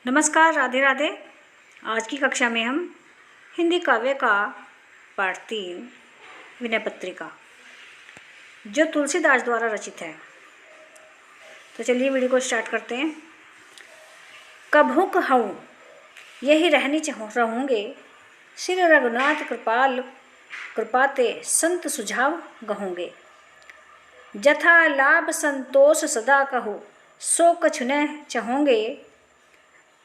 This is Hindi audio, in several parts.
नमस्कार, राधे राधे। आज की कक्षा में हम हिंदी काव्य का पाठ 3 विनय पत्रिका जो तुलसीदास द्वारा रचित है। तो चलिए वीडियो को स्टार्ट करते हैं। कभू कहूँ यही रहनी रहूँगे, श्री रघुनाथ कृपाल कृपाते संत सुझाव गहूँगे। जथा लाभ संतोष सदा कहो, सो कछु न चाहोगे।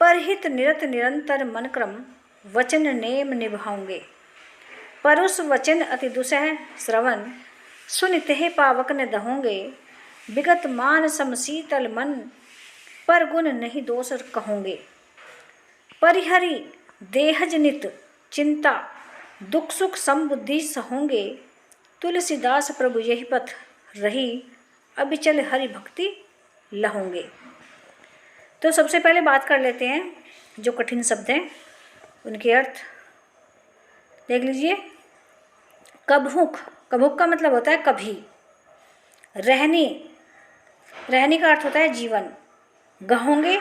परहित निरत निरंतर मन क्रम, वचन नेम निभाऊंगे। परुष वचन अति दुसह श्रवण, सुनित हे पावक न दहोंगे। विगत मान समशीतल मन, पर गुण नहीं दोष कहूँगे। परिहरि देहजनित चिंता, दुख सुख समबुद्धि सहोंगे। तुलसीदास प्रभु यही पथ रही, अबिचल हरि भक्ति लहोंगे। तो सबसे पहले बात कर लेते हैं जो कठिन शब्द हैं उनके अर्थ देख लीजिए। कभुक, कभुक का मतलब होता है कभी। रहनी, रहनी का अर्थ होता है जीवन। गहोंगे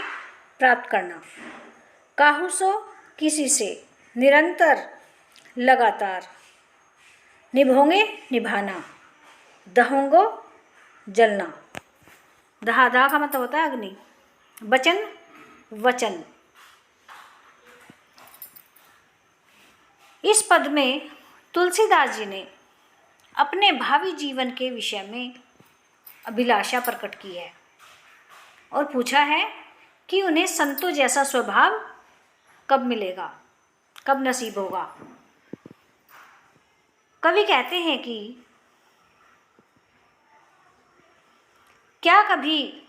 प्राप्त करना। काहू सो किसी से, निरंतर लगातार। निभोंगे निभाना। दहोंगो जलना। दहा दहा का मतलब होता है अग्नि। वचन वचन। इस पद में तुलसीदास जी ने अपने भावी जीवन के विषय में अभिलाषा प्रकट की है और पूछा है कि उन्हें संतों जैसा स्वभाव कब मिलेगा, कब नसीब होगा। कवि कहते हैं कि क्या कभी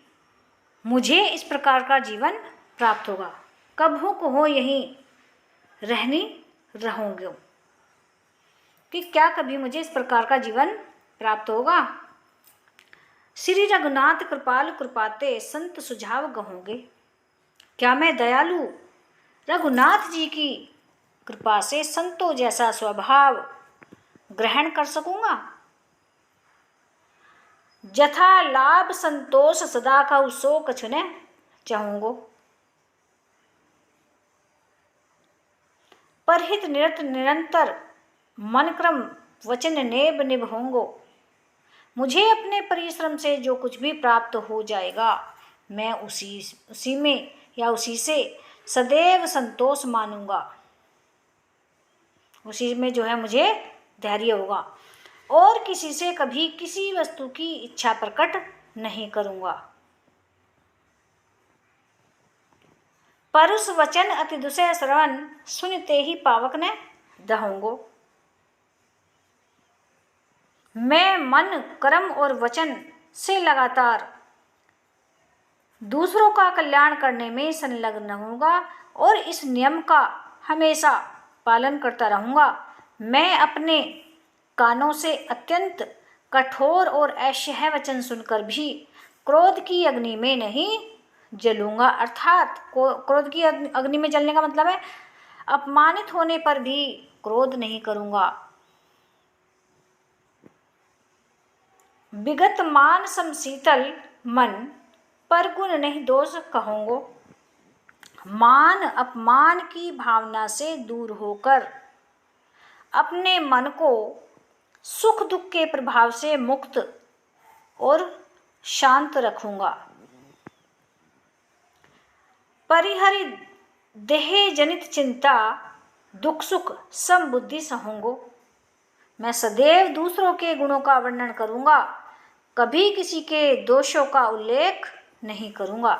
मुझे इस प्रकार का जीवन प्राप्त होगा। कब हो यहीं रहनी रहूँगे, कि क्या कभी मुझे इस प्रकार का जीवन प्राप्त होगा। श्री रघुनाथ कृपाल कृपाते संत सुझाव गहोंगे। क्या मैं दयालु रघुनाथ जी की कृपा से संतों जैसा स्वभाव ग्रहण कर सकूंगा। जथा लाभ संतोष सदा का सो कछु न चाहूंगो। परहित निरत निरंतर मन क्रम, वचन नेब निभाऊंगो। मुझे अपने परिश्रम से जो कुछ भी प्राप्त हो जाएगा, मैं उसी में या उसी से सदैव संतोष मानूंगा। उसी में जो है मुझे धैर्य होगा और किसी से कभी किसी वस्तु की इच्छा प्रकट नहीं करूंगा। परुष वचन अति दुसह श्रवण, सुनते ही पावक ने दहोंगो। मैं मन कर्म और वचन से लगातार दूसरों का कल्याण करने में संलग्न रहूंगा और इस नियम का हमेशा पालन करता रहूंगा। मैं अपने कानों से अत्यंत कठोर और असह्य वचन सुनकर भी क्रोध की अग्नि में नहीं जलूंगा। अर्थात क्रोध की अग्नि में जलने का मतलब है अपमानित होने पर भी क्रोध नहीं करूंगा। विगत मान समशीतल मन, पर गुण नहीं दोष कहूंगो। मान अपमान की भावना से दूर होकर अपने मन को सुख दुख के प्रभाव से मुक्त और शांत रखूंगा। परिहरि देह जनित चिंता, दुख सुख समबुद्धि सहूंगो। मैं सदैव दूसरों के गुणों का वर्णन करूंगा, कभी किसी के दोषों का उल्लेख नहीं करूंगा।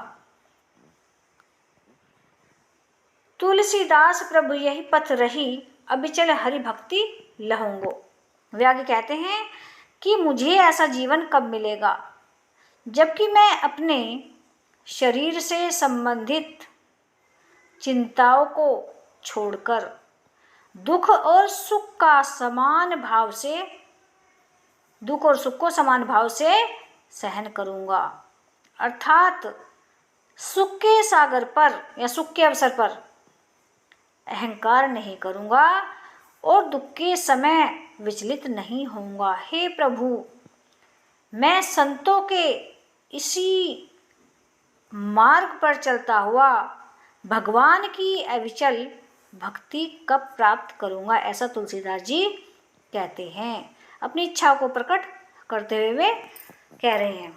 तुलसीदास प्रभु यही पथ रही, अबिचल हरि भक्ति लहोंगो। वे आगे कहते हैं कि मुझे ऐसा जीवन कब मिलेगा जबकि मैं अपने शरीर से संबंधित चिंताओं को छोड़कर दुख और सुख को समान भाव से सहन करूंगा। अर्थात सुख के सागर पर या सुख के अवसर पर अहंकार नहीं करूंगा और दुख के समय विचलित नहीं होऊंगा। हे प्रभु, मैं संतों के इसी मार्ग पर चलता हुआ भगवान की अविचल भक्ति कब प्राप्त करूँगा, ऐसा तुलसीदास जी कहते हैं। अपनी इच्छा को प्रकट करते हुए वे कह रहे हैं।